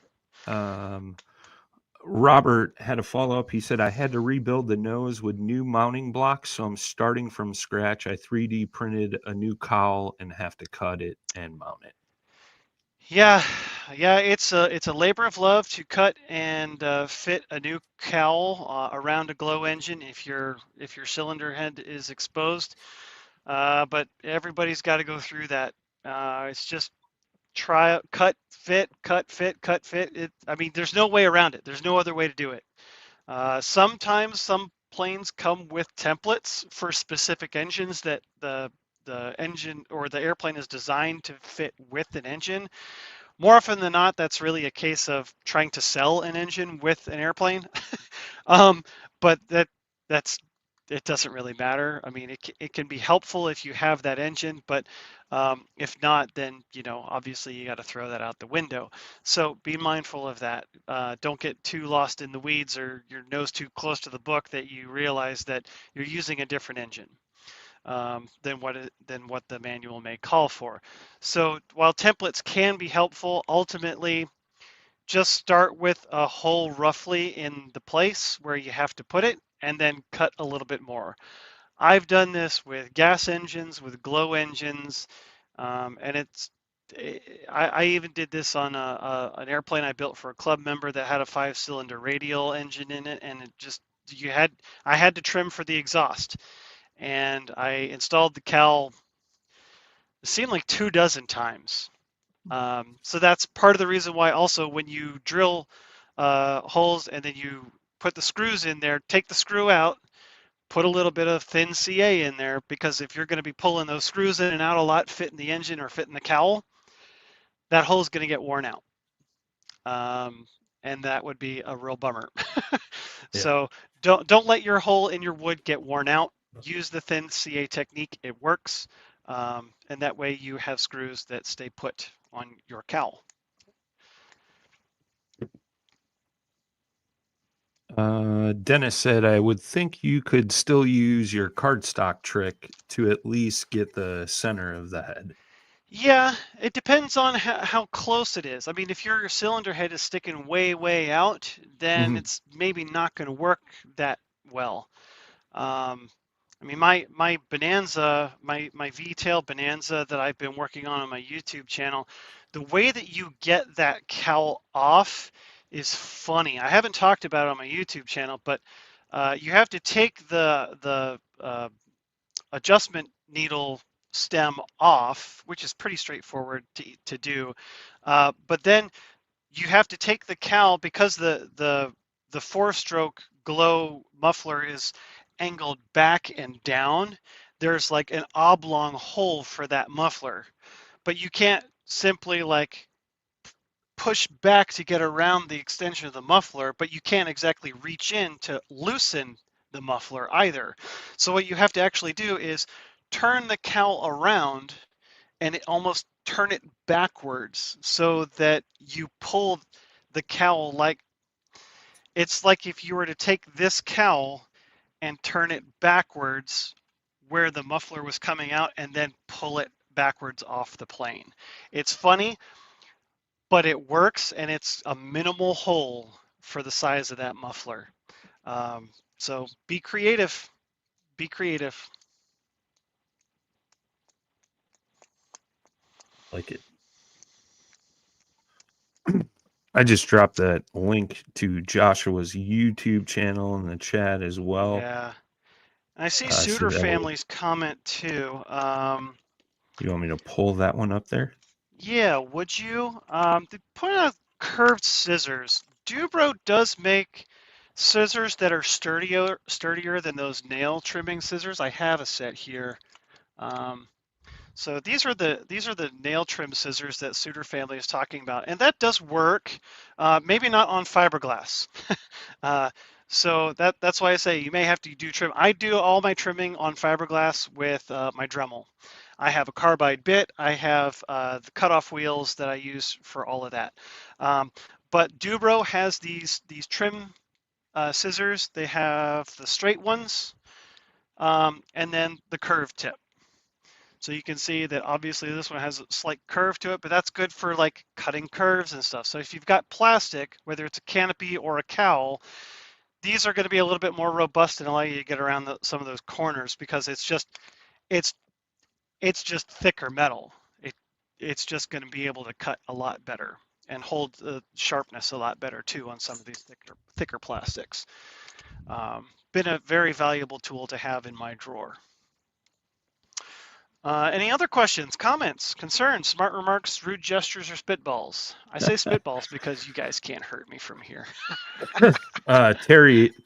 Robert had a follow-up. He said, I had to rebuild the nose with new mounting blocks, so I'm starting from scratch. I 3D printed a new cowl and have to cut it and mount it. Yeah, it's a labor of love to cut and fit a new cowl around a glow engine if your cylinder head is exposed. But everybody's got to go through that. It's just cut, fit, cut, fit, cut, fit. I mean, there's no way around it. There's no other way to do it. Sometimes some planes come with templates for specific engines that the engine or the airplane is designed to fit with an engine. More often than not, that's really a case of trying to sell an engine with an airplane. But it doesn't really matter. I mean, it can be helpful if you have that engine, but if not, then obviously you got to throw that out the window. So be mindful of that. Don't get too lost in the weeds or your nose too close to the book that you realize that you're using a different engine than what the manual may call for. So while templates can be helpful, ultimately just start with a hole roughly in the place where you have to put it, and then cut a little bit more. I've done this with gas engines, with glow engines, and I even did this on an airplane I built for a club member that had a 5-cylinder radial engine in it, and I had to trim for the exhaust, and I installed the cowl. It seemed like 24 times. So that's part of the reason why also when you drill holes and then you put the screws in there, take the screw out, put a little bit of thin CA in there, because if you're going to be pulling those screws in and out a lot, fitting the engine or fitting the cowl, that hole is going to get worn out. And that would be a real bummer. So don't let your hole in your wood get worn out. Use the thin CA technique. It works. And that way you have screws that stay put on your cowl. Dennis said, I would think you could still use your cardstock trick to at least get the center of the head. Yeah, it depends on how close it is. I mean, if your cylinder head is sticking way, way out, then Mhm. it's maybe not going to work that well. Um, I mean, my Bonanza, my V-tail Bonanza that I've been working on my YouTube channel, the way that you get that cowl off is funny. I haven't talked about it on my YouTube channel, but you have to take the adjustment needle stem off, which is pretty straightforward to do. But then you have to take the cowl because the four-stroke glow muffler is angled back and down. There's like an oblong hole for that muffler, but you can't simply like push back to get around the extension of the muffler, but you can't exactly reach in to loosen the muffler either. So what you have to actually do is turn the cowl around and almost turn it backwards so that you pull the cowl like it's like if you were to take this cowl and turn it backwards where the muffler was coming out and then pull it backwards off the plane. It's funny, but it works and it's a minimal hole for the size of that muffler. So be creative. Be creative. Like it. I just dropped that link to Joshua's YouTube channel in the chat as well. Yeah. I see So Suitor that way, Family's comment too. you want me to pull that one up there? Yeah, would you? They point out curved scissors. Dubro does make scissors that are sturdier than those nail trimming scissors. I have a set here. Um, So these are the nail trim scissors that Suitor Family is talking about, and that does work. Maybe not on fiberglass. So that's why I say you may have to do trim. I do all my trimming on fiberglass with my Dremel. I have a carbide bit. I have the cutoff wheels that I use for all of that. But Dubro has these trim scissors. They have the straight ones, and then the curved tip. So you can see that obviously this one has a slight curve to it, but that's good for like cutting curves and stuff. So if you've got plastic, whether it's a canopy or a cowl, these are going to be a little bit more robust and allow you to get around some of those corners because it's it's just thicker metal. It's just going to be able to cut a lot better and hold the sharpness a lot better too on some of these thicker plastics. Been a very valuable tool to have in my drawer. Any other questions, comments, concerns, smart remarks, rude gestures, or spitballs? I say spitballs because you guys can't hurt me from here.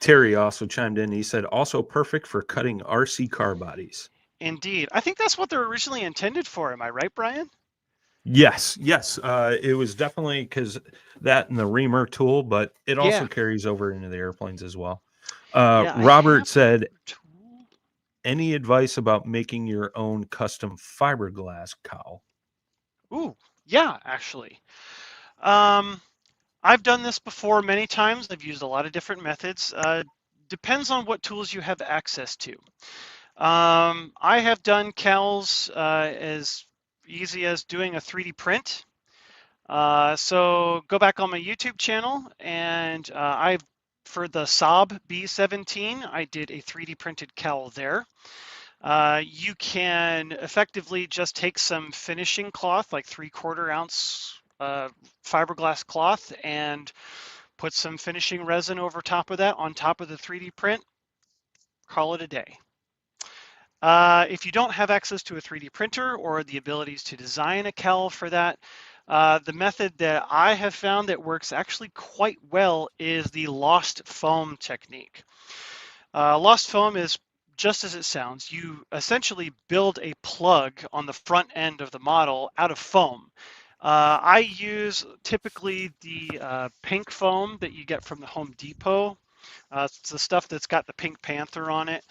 Terry also chimed in. He said, also perfect for cutting RC car bodies. Indeed. I think that's what they're originally intended for. Am I right, Brian? Yes. It was definitely because that and the reamer tool, but it also Yeah. carries over into the airplanes as well. Yeah, I Robert have the said, tool. any advice about making your own custom fiberglass cowl? Ooh, yeah, actually. Um, I've done this before many times. I've used a lot of different methods. Depends on what tools you have access to. I have done cowls as easy as doing a 3D print. So go back on my YouTube channel and for the Saab B17, I did a 3D printed cowl there. You can effectively just take some finishing cloth, like 3/4 ounce fiberglass cloth, and put some finishing resin over top of that on top of the 3D print, call it a day. If you don't have access to a 3D printer or the abilities to design a cowl for that, the method that I have found that works actually quite well is the lost foam technique. Lost foam is just as it sounds. You essentially build a plug on the front end of the model out of foam. I use typically the pink foam that you get from the Home Depot. It's the stuff that's got the Pink Panther on it.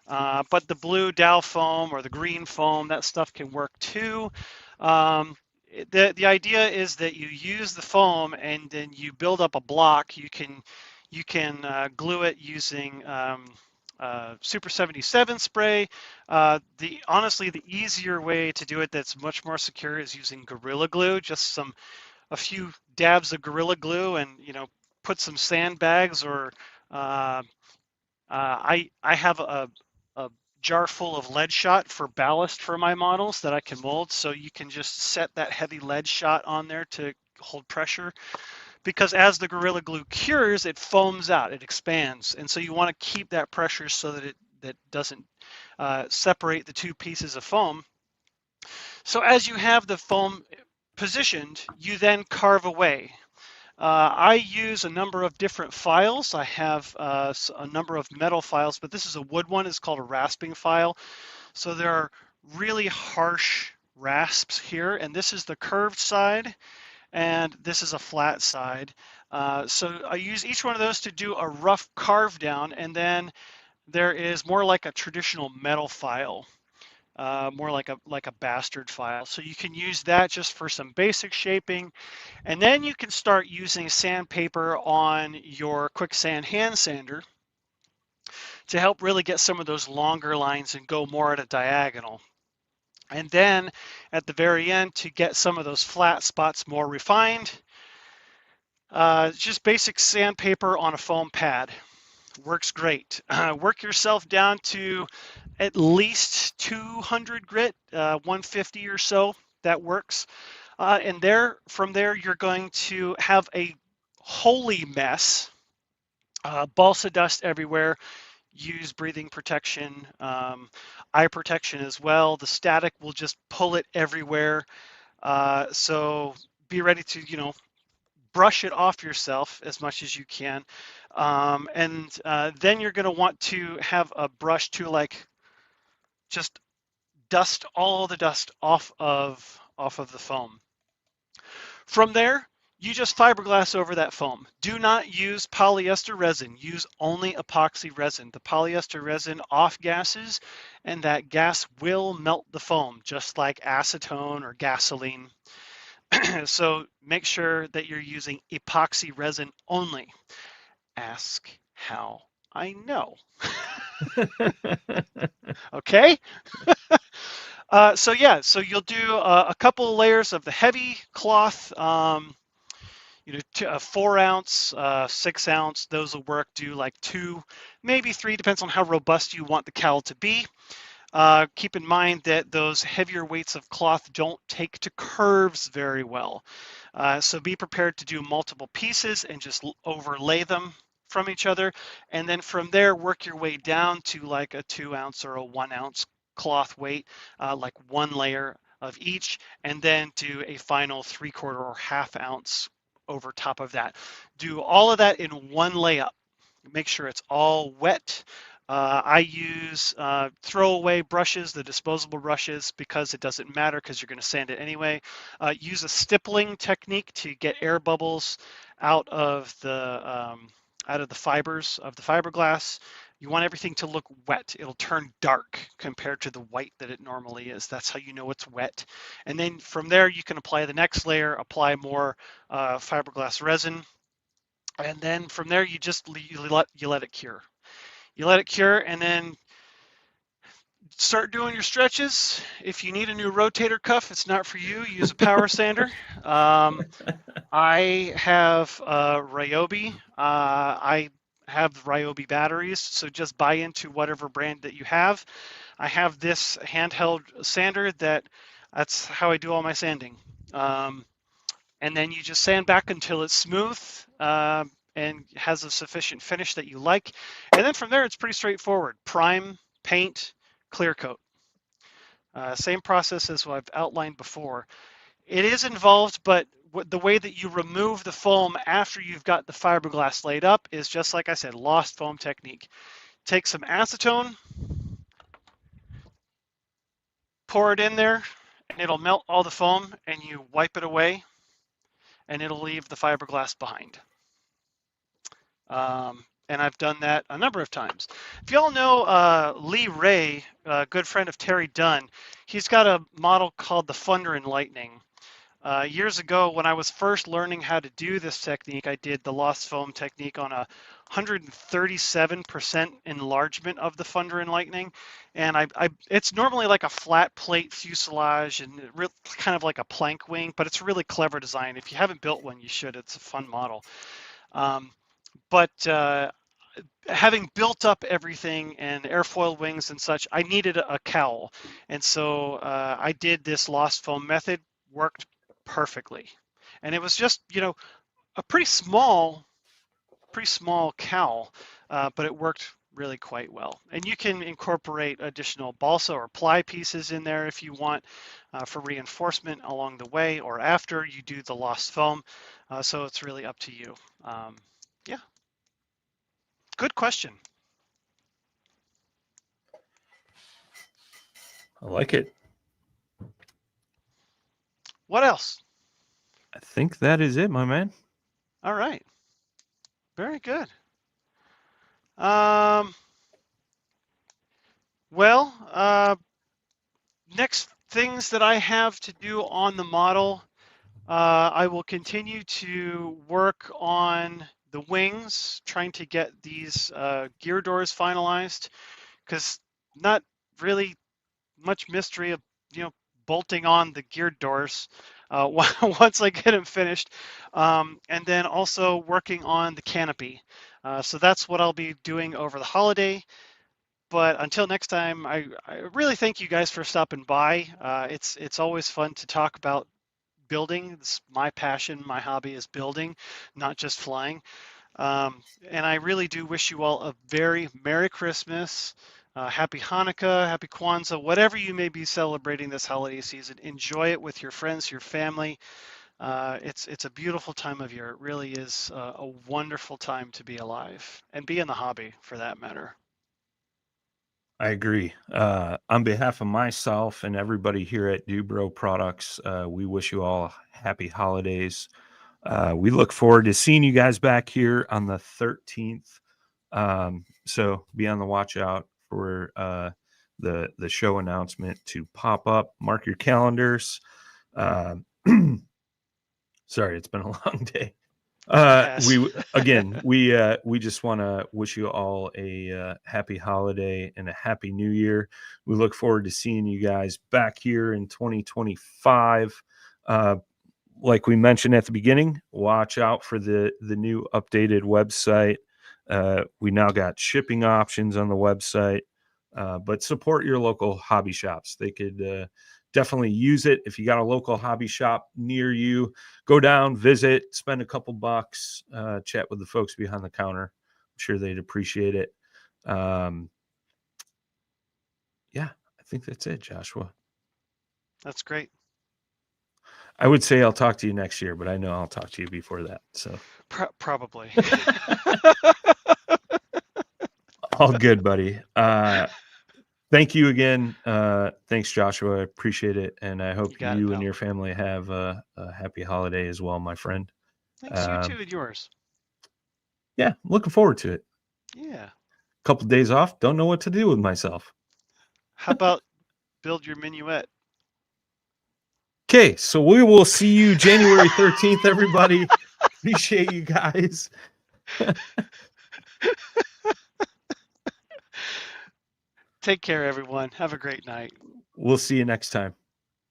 But the blue Dow foam or the green foam, that stuff can work too. The idea is that you use the foam and then you build up a block. You can You can glue it using Super 77 spray. Honestly, the easier way to do it that's much more secure is using Gorilla Glue. Just a few dabs of Gorilla Glue, and put some sandbags or I have a jar full of lead shot for ballast for my models that I can mold. So you can just set that heavy lead shot on there to hold pressure, because as the Gorilla Glue cures, it foams out, it expands. And so you want to keep that pressure so that that doesn't separate the two pieces of foam. So as you have the foam positioned, you then carve away. I use a number of different files. I have a number of metal files, but this is a wood one. It's called a rasping file. So there are really harsh rasps here, and this is the curved side, and this is a flat side. So I use each one of those to do a rough carve down, and then there is more like a traditional metal file. More like a bastard file. So you can use that just for some basic shaping. And then you can start using sandpaper on your quicksand hand sander to help really get some of those longer lines and go more at a diagonal. And then at the very end, to get some of those flat spots more refined, just basic sandpaper on a foam pad. Works great. Work yourself down to at least 200 grit, 150 or so. That works. And from there, you're going to have a holy mess. Balsa dust everywhere. Use breathing protection, eye protection as well. The static will just pull it everywhere. So be ready to, brush it off yourself as much as you can. And then you're going to want to have a brush to just dust all the dust off of the foam. From there, you just fiberglass over that foam. Do not use polyester resin. Use only epoxy resin. The polyester resin off gases, and that gas will melt the foam, just like acetone or gasoline. So make sure that you're using epoxy resin only. Ask how I know. Okay. So you'll do a couple of layers of the heavy cloth, 4 ounce, 6 ounce, those will work. Do like 2, maybe 3, depends on how robust you want the cowl to be. Keep in mind that those heavier weights of cloth don't take to curves very well. So be prepared to do multiple pieces and just overlay them from each other. And then from there, work your way down to like a 2 ounce or a 1 ounce cloth weight, like 1 layer of each, and then do a final 3/4 or 1/2 ounce over top of that. Do all of that in 1 layup. Make sure it's all wet. I use throwaway brushes, the disposable brushes, because it doesn't matter because you're going to sand it anyway. Use a stippling technique to get air bubbles out of the fibers of the fiberglass. You want everything to look wet. It'll turn dark compared to the white that it normally is. That's how you know it's wet. And then from there, you can apply the next layer, apply more fiberglass resin. And then from there, you let it cure. You let it cure, and then start doing your stretches. If you need a new rotator cuff, it's not for you. Use a power sander. I have Ryobi. I have Ryobi batteries, so just buy into whatever brand that you have. I have this handheld sander that's how I do all my sanding. And then you just sand back until it's smooth and has a sufficient finish that you like. And then from there, it's pretty straightforward. Prime, paint, clear coat. Same process as what I've outlined before. It is involved, but the way that you remove the foam after you've got the fiberglass laid up is just like I said, lost foam technique. Take some acetone, pour it in there, and it'll melt all the foam, and you wipe it away, and it'll leave the fiberglass behind. And I've done that a number of times. If y'all know Lee Ray, a good friend of Terry Dunn, he's got a model called the Thunder and Lightning. Years ago, when I was first learning how to do this technique, I did the lost foam technique on a 137% enlargement of the Thunder and Lightning. And it's normally like a flat plate fuselage and kind of like a plank wing, but it's a really clever design. If you haven't built one, you should. It's a fun model. But having built up everything and airfoil wings and such, I needed a cowl. And so I did this lost foam method, worked perfectly. And it was just, a pretty small cowl, but it worked really quite well. And you can incorporate additional balsa or ply pieces in there if you want for reinforcement along the way or after you do the lost foam. So it's really up to you. Yeah. Good question. I like it. What else? I think that is it, my man. All right. Very good. Next things that I have to do on the model, I will continue to work on the wings, trying to get these gear doors finalized, because not really much mystery of, bolting on the gear doors once I get them finished. And then also working on the canopy. So that's what I'll be doing over the holiday. But until next time, I really thank you guys for stopping by. It's always fun to talk about building. It's my passion, my hobby is building, not just flying. And I really do wish you all a very Merry Christmas, Happy Hanukkah, Happy Kwanzaa, whatever you may be celebrating this holiday season. Enjoy it with your friends, your family. It's a beautiful time of year. It really is a wonderful time to be alive and be in the hobby, for that matter. I agree. On behalf of myself and everybody here at Dubro Products, we wish you all happy holidays. We look forward to seeing you guys back here on the 13th. So be on the watch out for the show announcement to pop up. Mark your calendars. Sorry, it's been a long day. Yes. We just want to wish you all a happy holiday and a happy new year. We look forward to seeing you guys back here in 2025. Like we mentioned at the beginning, watch out for the new updated website. We now got shipping options on the website, but support your local hobby shops. They could definitely use it. If you got a local hobby shop near you, go down, visit, spend a couple bucks, chat with the folks behind the counter. I'm sure they'd appreciate it. Yeah, I think that's it, Joshua. That's great. I would say I'll talk to you next year, but I know I'll talk to you before that. So probably. All good, buddy. Thank you again. Thanks, Joshua. I appreciate it. And I hope you and your family have a happy holiday as well, my friend. Thanks, you too, and yours. Yeah, looking forward to it. Yeah. Couple days off. Don't know what to do with myself. How about build your minuet? Okay, so we will see you January 13th, everybody. Appreciate you guys. Take care, everyone. Have a great night. We'll see you next time.